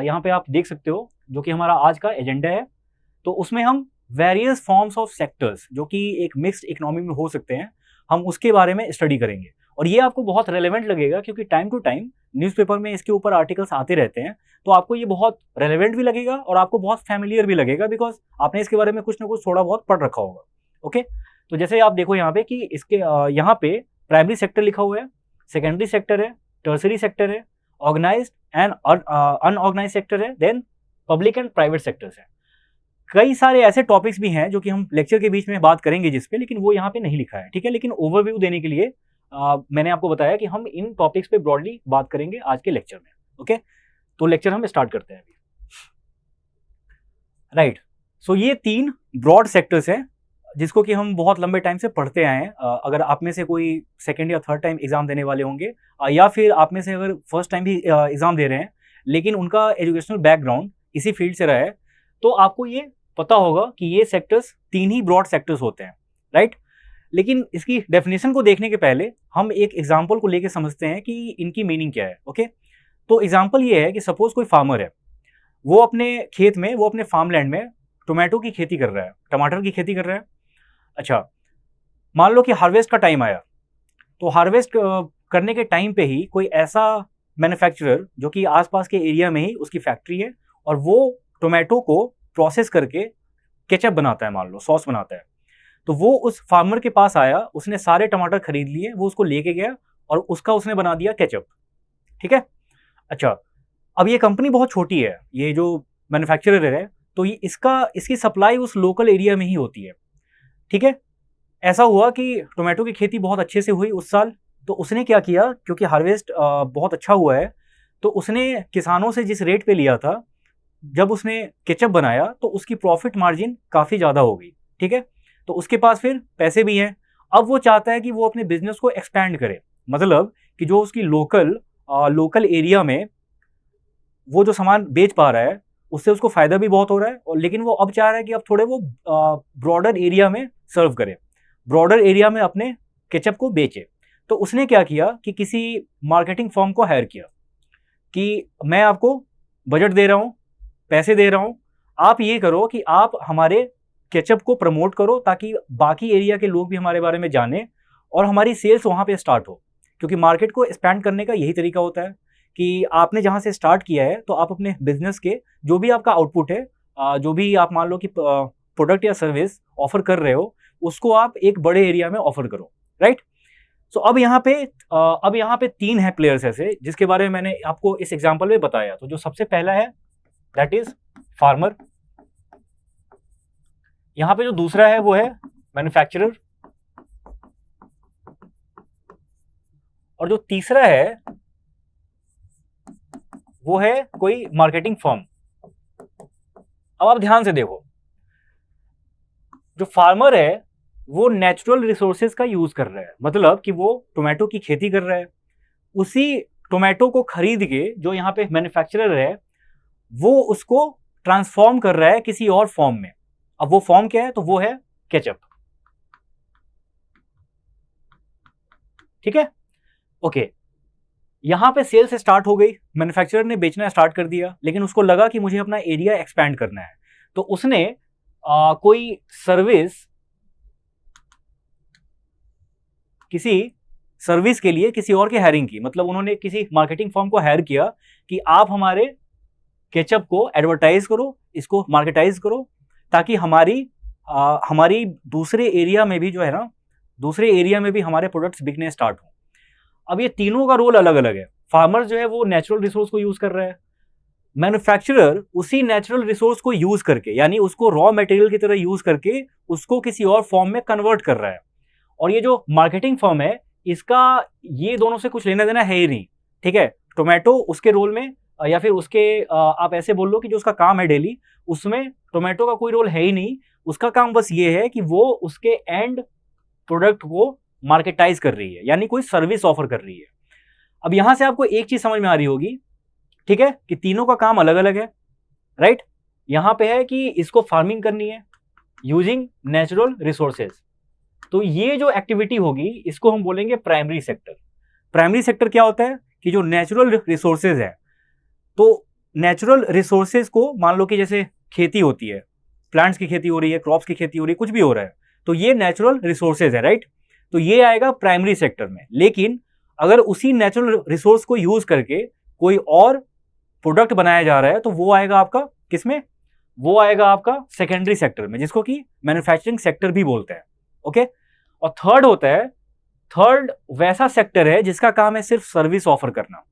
यहाँ पे आप देख सकते हो जो कि हमारा आज का एजेंडा है। तो उसमें हम वेरियस फॉर्म्स ऑफ सेक्टर्स जो कि एक मिक्स्ड इकोनॉमी में हो सकते हैं, हम उसके बारे में स्टडी करेंगे। और ये आपको बहुत रेलेवेंट लगेगा क्योंकि टाइम टू टाइम न्यूज़पेपर में इसके ऊपर आर्टिकल्स आते रहते हैं, तो आपको ये बहुत रेलेवेंट भी लगेगा और आपको बहुत फैमिलियर भी लगेगा, बिकॉज आपने इसके बारे में कुछ ना कुछ थोड़ा बहुत पढ़ रखा होगा। ओके, तो जैसे आप देखो यहाँ पे कि इसके यहाँ पे प्राइमरी सेक्टर लिखा हुआ है, सेकेंडरी सेक्टर है, टर्सरी सेक्टर है, ऑर्गेनाइज्ड एंड अनऑर्गेनाइज्ड सेक्टर है, then public and private sectors है। कई सारे ऐसे टॉपिक्स भी हैं जो कि हम लेक्चर के बीच में बात करेंगे जिस पे, लेकिन वो यहाँ पे नहीं लिखा है, ठीक है। लेकिन ओवरव्यू देने के लिए मैंने आपको बताया कि हम इन टॉपिक्स पे ब्रॉडली बात करेंगे आज के लेक्चर में। ओके, तो लेक्चर हम स्टार्ट करते हैं अभी। राइट, सो ये 3 ब्रॉड सेक्टर्स हैं जिसको कि हम बहुत लंबे टाइम से पढ़ते आए हैं। अगर आप में से कोई सेकेंड या थर्ड टाइम एग्जाम देने वाले होंगे, या फिर आप में से अगर फर्स्ट टाइम भी एग्जाम दे रहे हैं लेकिन उनका एजुकेशनल बैकग्राउंड इसी फील्ड से रहा है, तो आपको ये पता होगा कि ये सेक्टर्स 3 ही ब्रॉड सेक्टर्स होते हैं। राइट, लेकिन इसकी डेफिनेशन को देखने के पहले हम एक एग्जाम्पल को लेकर समझते हैं कि इनकी मीनिंग क्या है। ओके, तो एग्जाम्पल ये है कि सपोज कोई फार्मर है, वो अपने खेत में, वो अपने फार्म लैंड में टोमेटो की खेती कर रहा है, टमाटर की खेती कर रहा है। अच्छा, मान लो कि हार्वेस्ट का टाइम आया, तो हार्वेस्ट करने के टाइम पे ही कोई ऐसा मैन्युफैक्चरर जो कि आसपास के एरिया में ही उसकी फैक्ट्री है और वो टोमेटो को प्रोसेस करके केचप बनाता है, मान लो सॉस बनाता है, तो वो उस फार्मर के पास आया, उसने सारे टमाटर खरीद लिए, वो उसको लेके गया और उसका उसने बना दिया केचप। ठीक है। अच्छा, अब ये कंपनी बहुत छोटी है, ये जो मैन्युफैक्चरर है, तो ये इसकी सप्लाई उस लोकल एरिया में ही होती है। ठीक है। ऐसा हुआ कि टोमेटो की खेती बहुत अच्छे से हुई उस साल, तो उसने क्या किया, क्योंकि हार्वेस्ट बहुत अच्छा हुआ है, तो उसने किसानों से जिस रेट पे लिया था, जब उसने केचप बनाया तो उसकी प्रॉफिट मार्जिन काफ़ी ज़्यादा हो गई। ठीक है, तो उसके पास फिर पैसे भी हैं। अब वो चाहता है कि वो अपने बिजनेस को एक्सपैंड करे, मतलब कि जो उसकी लोकल एरिया में वो जो सामान बेच पा रहा है उससे उसको फायदा भी बहुत हो रहा है, और लेकिन वो अब चाह रहा है कि अब थोड़े वो ब्रॉडर एरिया में सर्व करे, ब्रॉडर एरिया में अपने केचप को बेचे। तो उसने क्या किया कि किसी मार्केटिंग फर्म को हायर किया कि मैं आपको बजट दे रहा हूँ, पैसे दे रहा हूँ, आप ये करो कि आप हमारे केचप को प्रमोट करो ताकि बाकी एरिया के लोग भी हमारे बारे में जाने और हमारी सेल्स वहाँ पे स्टार्ट हो। क्योंकि मार्केट को एक्सपैंड करने का यही तरीका होता है कि आपने जहाँ से स्टार्ट किया है, तो आप अपने बिजनेस के जो भी आपका आउटपुट है, जो भी आप मान लो कि प्रोडक्ट या सर्विस ऑफर कर रहे हो, उसको आप एक बड़े एरिया में ऑफर करो। राइट। सो अब यहाँ पे 3 है प्लेयर्स ऐसे जिसके बारे में मैंने आपको इस एग्जाम्पल में बताया। तो जो सबसे पहला है दैट इज फार्मर, यहां पे जो दूसरा है वो है मैन्युफैक्चरर, और जो तीसरा है वो है कोई मार्केटिंग फर्म। अब आप ध्यान से देखो, जो फार्मर है वो नेचुरल रिसोर्सेज का यूज कर रहा है, मतलब कि वो टोमेटो की खेती कर रहा है, उसी टोमेटो को खरीद के जो यहाँ पे मैन्युफैक्चरर है वो उसको ट्रांसफॉर्म कर रहा है किसी और फॉर्म में। अब वो फॉर्म क्या है, तो वो है केचप। ठीक है। ओके, यहां पे सेल्स स्टार्ट हो गई, मैन्युफैक्चरर ने बेचना स्टार्ट कर दिया, लेकिन उसको लगा कि मुझे अपना एरिया एक्सपैंड करना है, तो उसने कोई सर्विस के लिए किसी और की हायरिंग की, मतलब उन्होंने किसी मार्केटिंग फर्म को हायर किया कि आप हमारे केचप को एडवर्टाइज करो, इसको मार्केटाइज करो, ताकि हमारी दूसरे एरिया में भी जो है ना, दूसरे एरिया में भी हमारे प्रोडक्ट्स बिकने स्टार्ट हो। अब ये तीनों का रोल अलग अलग है। फार्मर जो है वो नेचुरल रिसोर्स को यूज कर रहा है, मैन्युफैक्चरर उसी नेचुरल रिसोर्स को यूज करके, यानी उसको रॉ मटेरियल की तरह यूज करके उसको किसी और फॉर्म में कन्वर्ट कर रहा है। और ये जो मार्केटिंग फर्म है, इसका ये दोनों से कुछ लेना देना है ही नहीं। ठीक है, टोमेटो उसके रोल में, या फिर उसके आप ऐसे बोल लो कि जो उसका काम है डेली, उसमें टोमेटो का कोई रोल है ही नहीं। उसका काम बस ये है कि वो उसके एंड प्रोडक्ट को मार्केटाइज कर रही है, यानी कोई सर्विस ऑफर कर रही है। अब यहां से आपको एक चीज समझ में आ रही होगी, ठीक है, कि तीनों का काम अलग अलग है। राइट, यहां पे है कि इसको फार्मिंग करनी है यूजिंग नेचुरल रिसोर्सेज, तो ये जो एक्टिविटी होगी इसको हम बोलेंगे प्राइमरी सेक्टर। प्राइमरी सेक्टर क्या होता है कि जो नेचुरल रिसोर्सेज है, तो नेचुरल रिसोर्सेज को, मान लो कि जैसे खेती होती है, प्लांट्स की खेती हो रही है, क्रॉप्स की खेती हो रही है, कुछ भी हो रहा है, तो ये नेचुरल रिसोर्सेज है, राइट। तो ये आएगा प्राइमरी सेक्टर में। लेकिन अगर उसी नेचुरल रिसोर्स को यूज करके कोई और प्रोडक्ट बनाया जा रहा है तो वो आएगा आपका किसमें, वो आएगा आपका सेकेंडरी सेक्टर में, जिसको कि मैन्युफैक्चरिंग सेक्टर भी बोलते हैं। ओके। और थर्ड होता है, थर्ड वैसा सेक्टर है जिसका काम है सिर्फ सर्विस ऑफर करना,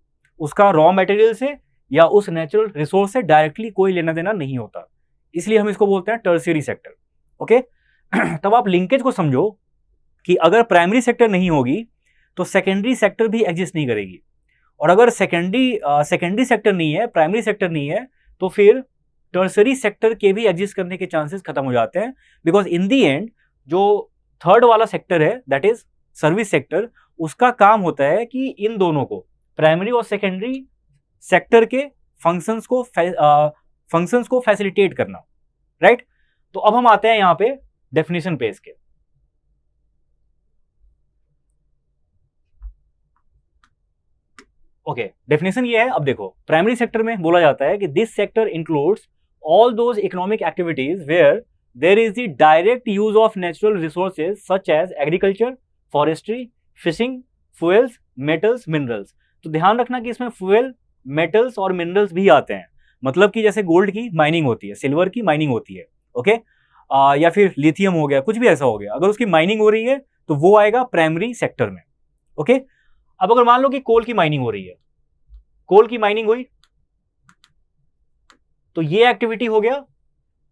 उसका रॉ मटेरियल से या उस नेचुरल रिसोर्स से डायरेक्टली कोई लेना देना नहीं होता, इसलिए हम इसको बोलते हैं टर्शियरी सेक्टर। ओके। तब आप लिंकेज को समझो कि अगर प्राइमरी सेक्टर नहीं होगी तो सेकेंडरी सेक्टर भी एग्जिस्ट नहीं करेगी, और अगर सेकेंडरी सेक्टर नहीं है, प्राइमरी सेक्टर नहीं है, तो फिर टर्शरी सेक्टर के भी एग्जिस्ट करने के चांसेस खत्म हो जाते हैं। बिकॉज इन दी एंड जो थर्ड वाला सेक्टर है, दैट इज सर्विस सेक्टर, उसका काम होता है कि इन दोनों को, प्राइमरी और सेकेंडरी सेक्टर के फंक्शंस को फैसिलिटेट करना, राइट। तो अब हम आते हैं यहां पे डेफिनेशन पे इसके। ओके, डेफिनेशन ये है। अब देखो, प्राइमरी सेक्टर में बोला जाता है कि this sector includes all those economic activities where there is the direct use of natural resources such as agriculture, forestry, fishing, fuels, metals, minerals. तो ध्यान रखना कि इसमें फ्यूल, मेटल्स और मिनरल्स भी आते हैं। मतलब कि जैसे गोल्ड की माइनिंग होती है, सिल्वर की माइनिंग होती है, ओके, या फिर लिथियम हो गया, कुछ भी ऐसा हो गया, अगर उसकी माइनिंग हो रही है तो वो आएगा प्राइमरी सेक्टर में। ओके। अब अगर मान लो कि कोल की माइनिंग हो रही है, कोल की माइनिंग हुई, तो ये एक्टिविटी हो गया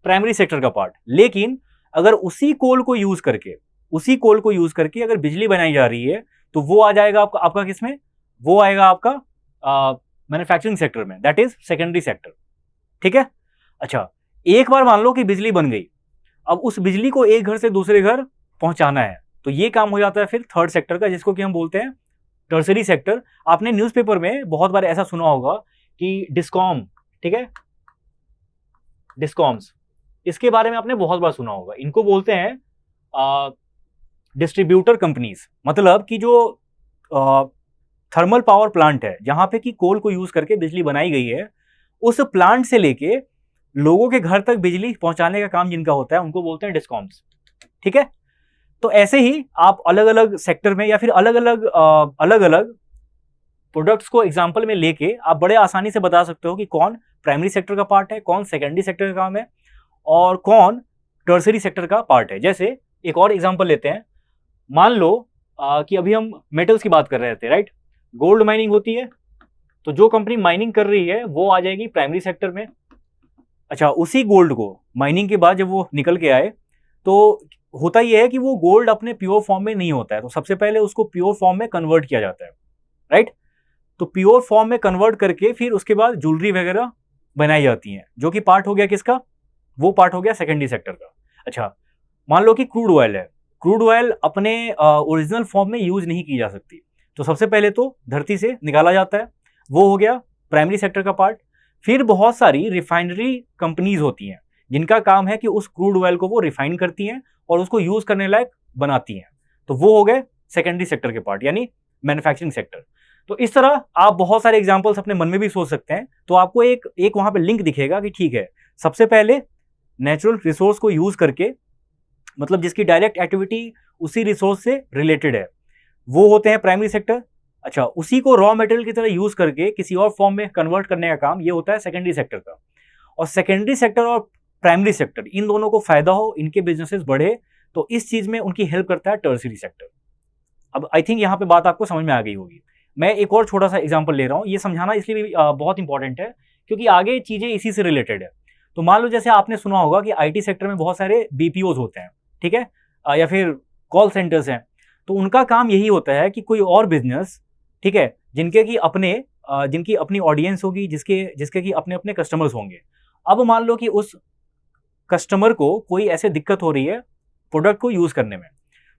प्राइमरी सेक्टर का पार्ट। लेकिन अगर उसी कोल को यूज करके अगर बिजली बनाई जा रही है तो वो आ जाएगा आपका किसमें, वो आएगा आपका मैन्युफैक्चरिंग सेक्टर में, दैट इज सेकेंडरी सेक्टर। ठीक है। अच्छा, एक बार मान लो कि बिजली बन गई, अब उस बिजली को एक घर से दूसरे घर पहुंचाना है, तो ये काम हो जाता है फिर थर्ड सेक्टर का, जिसको कि हम बोलते हैं टर्शरी सेक्टर। आपने न्यूज़पेपर में बहुत बार ऐसा सुना होगा कि डिस्कॉम, ठीक है, डिस्कॉम्स, इसके बारे में आपने बहुत बार सुना होगा। इनको बोलते हैं डिस्ट्रीब्यूटर कंपनीज। मतलब कि जो थर्मल पावर प्लांट है, जहां पे कि कोल को यूज करके बिजली बनाई गई है, उस प्लांट से लेके लोगों के घर तक बिजली पहुंचाने का काम जिनका होता है, उनको बोलते हैं डिस्कॉम्स। ठीक है। तो ऐसे ही आप अलग अलग सेक्टर में या फिर अलग अलग प्रोडक्ट्स को एग्जांपल में लेके आप बड़े आसानी से बता सकते हो कि कौन प्राइमरी सेक्टर का पार्ट है, कौन सेकेंडरी सेक्टर का काम है, और कौन टर्शरी सेक्टर का पार्ट है। जैसे एक और एग्जांपल लेते हैं। मान लो कि अभी हम मेटल्स की बात कर रहे थे, राइट। गोल्ड माइनिंग होती है, तो जो कंपनी माइनिंग कर रही है वो आ जाएगी प्राइमरी सेक्टर में। अच्छा, उसी गोल्ड को माइनिंग के बाद जब वो निकल के आए, तो होता यह है कि वो गोल्ड अपने प्योर फॉर्म में नहीं होता है, तो सबसे पहले उसको प्योर फॉर्म में कन्वर्ट किया जाता है, राइट। तो प्योर फॉर्म में कन्वर्ट करके फिर उसके बाद ज्वेलरी वगैरह बनाई जाती हैं, जो कि पार्ट हो गया किसका, वो पार्ट हो गया सेकेंडरी सेक्टर का। अच्छा, मान लो कि क्रूड ऑयल है, क्रूड ऑयल अपने ओरिजिनल फॉर्म में यूज नहीं की जा सकती, तो सबसे पहले तो धरती से निकाला जाता है, वो हो गया प्राइमरी सेक्टर का पार्ट। फिर बहुत सारी रिफाइनरी कंपनीज होती हैं जिनका काम है कि उस क्रूड ऑयल को वो रिफाइन करती हैं और उसको यूज करने लायक बनाती हैं, तो वो हो गए सेकेंडरी सेक्टर के पार्ट, यानी मैन्युफैक्चरिंग सेक्टर। तो इस तरह आप बहुत सारे एग्जांपल्स अपने मन में भी सोच सकते हैं। तो आपको एक वहां पे लिंक दिखेगा कि ठीक है, सबसे पहले नेचुरल रिसोर्स को यूज करके, मतलब जिसकी डायरेक्ट एक्टिविटी उसी रिसोर्स से रिलेटेड है, वो होते हैं प्राइमरी सेक्टर। अच्छा, उसी को रॉ मटेरियल की तरह यूज करके किसी और फॉर्म में कन्वर्ट करने का काम ये होता है सेकेंडरी सेक्टर का। और सेकेंडरी सेक्टर और प्राइमरी सेक्टर, इन दोनों को फायदा हो, इनके बिजनेसेस बढ़े, तो इस चीज में उनकी हेल्प करता है टर्शरी सेक्टर। अब आई थिंक यहाँ पे बात आपको समझ में आ गई होगी। मैं एक और छोटा सा एग्जांपल ले रहा हूँ, ये समझाना इसलिए भी बहुत इंपॉर्टेंट है क्योंकि आगे चीजें इसी से रिलेटेड है। तो मान लो जैसे आपने सुना होगा कि आईटी सेक्टर में बहुत सारे बीपीओज होते हैं, ठीक है, या फिर कॉल सेंटर्स हैं, तो उनका काम यही होता है कि कोई और बिजनेस, ठीक है, जिनकी अपनी ऑडियंस होगी, जिसके कि अपने अपने कस्टमर्स होंगे। अब मान लो कि उस कस्टमर को कोई ऐसे दिक्कत हो रही है प्रोडक्ट को यूज करने में,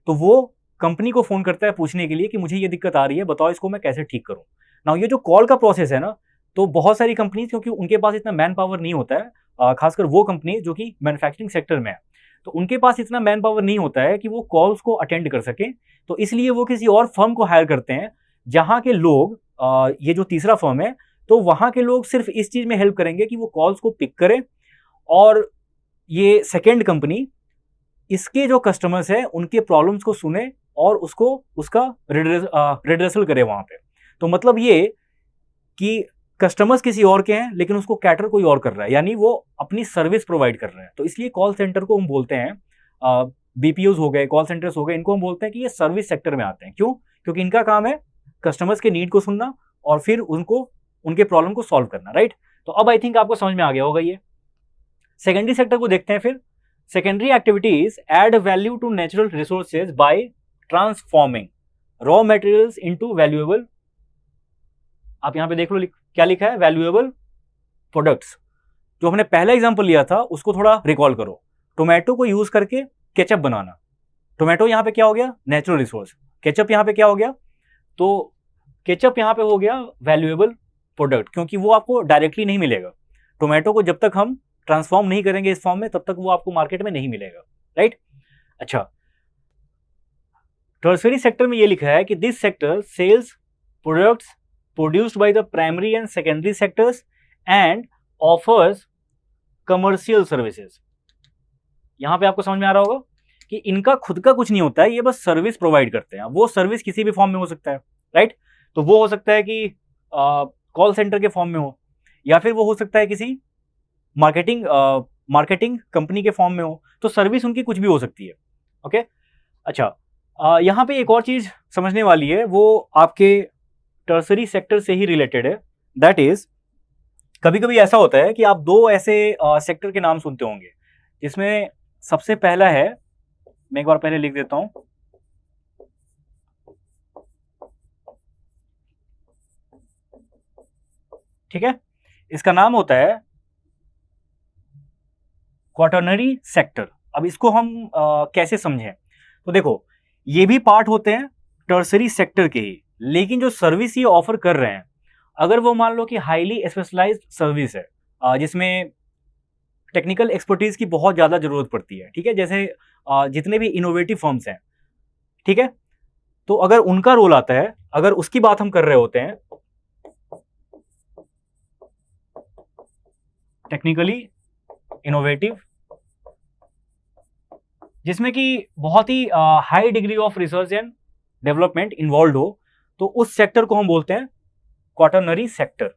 तो वो कंपनी को फोन करता है पूछने के लिए कि मुझे ये दिक्कत आ रही है, बताओ इसको मैं कैसे ठीक करूं। ना ये जो कॉल का प्रोसेस है ना, तो बहुत सारी कंपनी, क्योंकि उनके पास इतना मैन पावर नहीं होता है, खासकर वो कंपनी जो कि मैन्युफैक्चरिंग सेक्टर में है, तो उनके पास इतना मैन पावर नहीं होता है कि वो कॉल्स को अटेंड कर सके, तो इसलिए वो किसी और फर्म को हायर करते हैं, जहां के लोग, ये जो तीसरा फर्म है, तो वहां के लोग सिर्फ इस चीज में हेल्प करेंगे कि वो कॉल्स को पिक करें, और ये सेकेंड कंपनी इसके जो कस्टमर्स हैं उनके प्रॉब्लम्स को सुने और उसको उसका रिड्रेसल करे वहां पे। तो मतलब ये कि कस्टमर्स किसी और के हैं लेकिन उसको कैटर कोई और कर रहा है, यानी वो अपनी सर्विस प्रोवाइड कर रहे हैं। तो इसलिए कॉल सेंटर को हम बोलते हैं, बीपीओज हो गए, कॉल सेंटर्स हो गए, इनको हम बोलते हैं कि ये सर्विस सेक्टर में आते हैं। क्यों? क्योंकि इनका काम है कस्टमर्स के नीड को सुनना और फिर उनको उनके प्रॉब्लम को सॉल्व करना, राइट। तो अब आई थिंक आपको समझ में आ गया होगा ये। सेकेंडरी सेक्टर को देखते हैं फिर। Secondary activities add value to natural resources by transforming raw materials into valuable, आप यहां पे देख लो क्या लिखा है, वैल्यूएबल प्रोडक्ट्स। जो हमने पहला एग्जांपल लिया था उसको थोड़ा रिकॉल करो। टोमेटो को यूज करके केचप बनाना, टोमेटो यहां पे क्या हो गया, नेचुरल रिसोर्स। केचप यहां पे क्या हो गया, तो केचप यहां पे हो गया वैल्यूएबल प्रोडक्ट, क्योंकि वो आपको डायरेक्टली नहीं मिलेगा। टोमेटो को जब तक हम ट्रांसफॉर्म नहीं करेंगे इस फॉर्म में तब तक वो आपको मार्केट में नहीं मिलेगा, राइट। अच्छा, टर्सरी सेक्टर में ये लिखा है कि this sector sells products produced by the primary and secondary sectors and offers commercial services. यहां पे आपको समझ में आ रहा होगा कि इनका खुद का कुछ नहीं होता है, ये बस सर्विस प्रोवाइड करते हैं। वो सर्विस किसी भी फॉर्म में हो सकता है, राइट। तो वो हो सकता है कि कॉल सेंटर के फॉर्म में हो, या फिर वो हो सकता है किसी मार्केटिंग कंपनी के फॉर्म में हो। तो सर्विस उनकी कुछ भी हो सकती है, ओके। अच्छा, यहाँ पे एक और चीज समझने वाली है, वो आपके टर्सरी सेक्टर से ही रिलेटेड है। दैट इज, कभी कभी ऐसा होता है कि आप दो ऐसे सेक्टर के नाम सुनते होंगे, जिसमें सबसे पहला है, मैं एक बार पहले लिख देता हूं, ठीक है। इसका नाम होता है क्वाटरनरी सेक्टर। अब इसको हम कैसे समझें, तो देखो ये भी पार्ट होते हैं टर्सरी सेक्टर के ही, लेकिन जो सर्विस ये ऑफर कर रहे हैं, अगर वो मान लो कि हाईली स्पेशलाइज्ड सर्विस है, जिसमें टेक्निकल एक्सपर्टीज की बहुत ज़्यादा जरूरत पड़ती है, ठीक है, जैसे जितने भी इनोवेटिव फर्म्स हैं, ठीक है, तो अगर उनका रोल आता है, अगर उसकी बात हम कर रहे होते हैं, टेक्निकली इनोवेटिव, जिसमें कि बहुत ही high degree of research and development involve हो, तो उस सेक्टर को हम बोलते हैं क्वाटरनरी सेक्टर।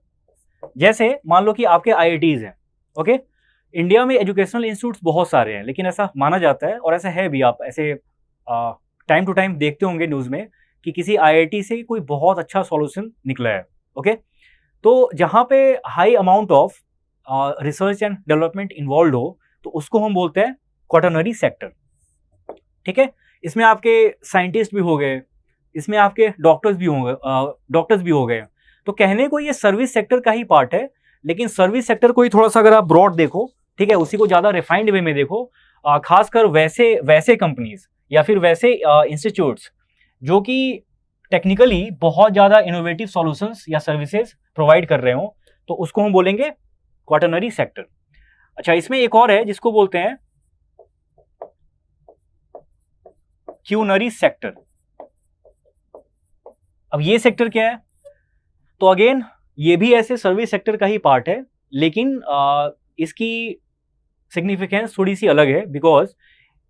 जैसे मान लो कि आपके आईआईटीज हैं, ओके। इंडिया में एजुकेशनल इंस्टीट्यूट्स बहुत सारे हैं, लेकिन ऐसा माना जाता है, और ऐसा है भी, आप ऐसे टाइम टू टाइम देखते होंगे न्यूज़ में कि किसी आईआईटी से कोई बहुत अच्छा सॉल्यूशन निकला है, ओके। तो जहाँ पे high amount of research and development involve हो, तो उसको हम बोलते हैं क्वाटरनरी सेक्टर, ठीक है। इसमें आपके साइंटिस्ट भी हो गए, इसमें आपके डॉक्टर्स भी हो गए। तो कहने को ये सर्विस सेक्टर का ही पार्ट है, लेकिन सर्विस सेक्टर को ही थोड़ा सा अगर आप ब्रॉड देखो, ठीक है, उसी को ज्यादा रिफाइंड वे में देखो, खासकर वैसे कंपनीज या फिर वैसे इंस्टीट्यूट्स जो कि टेक्निकली बहुत ज्यादा इनोवेटिव सॉल्यूशंस या सर्विसेज प्रोवाइड कर रहे हो, तो उसको हम बोलेंगे क्वाटरनरी सेक्टर। अच्छा, इसमें एक और है जिसको बोलते हैं क्यूनरी सेक्टर। अब ये सेक्टर क्या है, तो अगेन ये भी ऐसे सर्विस सेक्टर का ही पार्ट है, लेकिन इसकी सिग्निफिकेंस थोड़ी सी अलग है, बिकॉज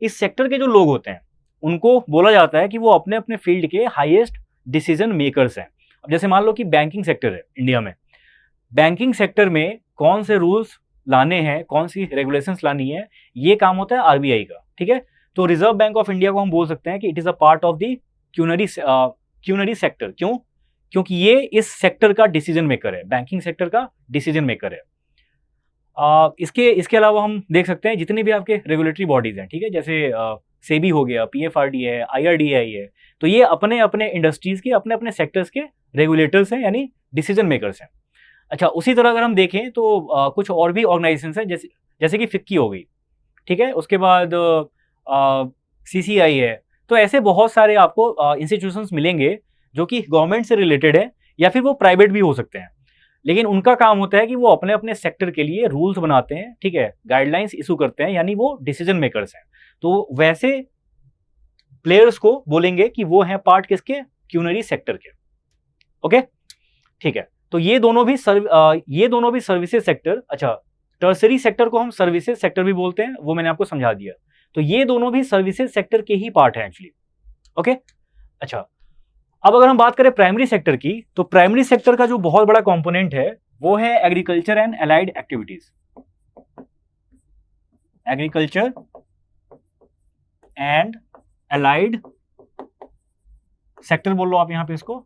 इस सेक्टर के जो लोग होते हैं उनको बोला जाता है कि वो अपने अपने फील्ड के हाईएस्ट डिसीजन मेकर्स हैं। अब जैसे मान लो कि बैंकिंग सेक्टर है इंडिया में, बैंकिंग सेक्टर में कौन से रूल्स लाने हैं, कौन सी रेगुलेशंस लानी है, ये काम होता है आरबीआई का, ठीक है। तो रिजर्व बैंक ऑफ इंडिया को हम बोल सकते हैं कि it is a part of the quinary sector. क्यों? क्योंकि ये इस सेक्टर का डिसीजन मेकर है, बैंकिंग सेक्टर का डिसीजन मेकर है। इसके अलावा हम देख सकते हैं जितने भी आपके रेगुलेटरी बॉडीज हैं, ठीक है, जैसे सेबी हो गया, पीएफआरडी है, आईआरडीआई है, तो ये अपने अपने इंडस्ट्रीज के अपने अपने सेक्टर्स के रेगुलेटर्स हैं, यानी डिसीजन मेकर्स हैं। अच्छा, उसी तरह अगर हम देखें तो कुछ और भी ऑर्गेनाइजेशंस हैं, जैसे कि फिक्की हो गई, ठीक है, उसके बाद सीसीआई है। तो ऐसे बहुत सारे आपको इंस्टीट्यूशंस मिलेंगे जो कि गवर्नमेंट से रिलेटेड है, या फिर वो प्राइवेट भी हो सकते हैं, लेकिन उनका काम होता है कि वो अपने अपने सेक्टर के लिए रूल्स बनाते हैं, ठीक है, गाइडलाइंस इशू करते हैं, यानी वो डिसीजन मेकर्स हैं। तो वैसे प्लेयर्स को बोलेंगे कि वो हैं पार्ट किसके, क्यूनरी सेक्टर के, ओके, ठीक है। तो ये दोनों भी सर्विसेज सेक्टर, अच्छा टर्सरी सेक्टर को हम सर्विसेज सेक्टर भी बोलते हैं, वो मैंने आपको समझा दिया। तो ये दोनों भी सर्विसेज सेक्टर के ही पार्ट हैं एक्चुअली। ओके, अच्छा अब अगर हम बात करें प्राइमरी सेक्टर की, तो प्राइमरी सेक्टर का जो बहुत बड़ा कंपोनेंट है वो है agriculture and allied activities. Agriculture and allied sector बोल लो आप यहां पे इसको।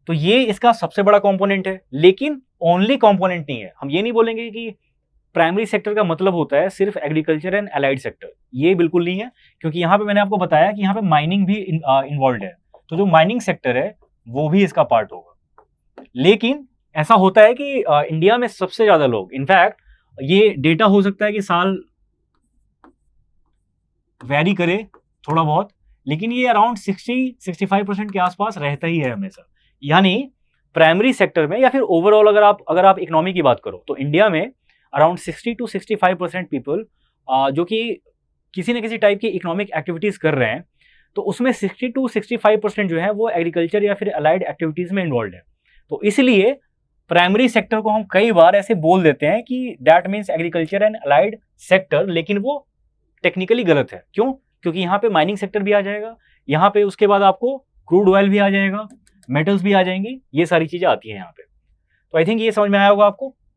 तो ये इसका सबसे बड़ा कंपोनेंट है, लेकिन ओनली कंपोनेंट नहीं है। हम ये नहीं बोलेंगे कि प्राइमरी सेक्टर का मतलब होता है सिर्फ एग्रीकल्चर एंड अलाइड सेक्टर, ये बिल्कुल नहीं है, क्योंकि यहां पे मैंने आपको बताया कि यहां पे माइनिंग भी इन्वॉल्व है। तो जो माइनिंग सेक्टर है वो भी इसका पार्ट होगा। लेकिन ऐसा होता है कि इंडिया में सबसे ज्यादा लोग, इनफैक्ट ये डेटा हो सकता है कि साल वेरी करे थोड़ा बहुत, लेकिन ये अराउंड 60-65% के आसपास रहता ही है हमेशा। यानी प्राइमरी सेक्टर में या फिर ओवरऑल अगर आप इकोनॉमी की बात करो, तो इंडिया में अराउंड 60-65% पीपल जो कि किसी न किसी टाइप की इकोनॉमिक एक्टिविटीज कर रहे हैं, तो उसमें 60-65% जो है वो एग्रीकल्चर या फिर अलाइड एक्टिविटीज में इन्वॉल्व है। तो इसलिए प्राइमरी सेक्टर को हम कई बार ऐसे बोल देते हैं कि that means agriculture and allied sector, लेकिन वो टेक्निकली गलत है। क्यों? क्योंकि यहाँ पे माइनिंग सेक्टर भी आ जाएगा, यहाँ पे उसके बाद आपको क्रूड ऑयल भी आ जाएगा, मेटल्स भी आ जाएंगी, ये सारी चीजें आती हैं यहाँ पे। तो आई थिंक ये समझ में आया होगा आपको।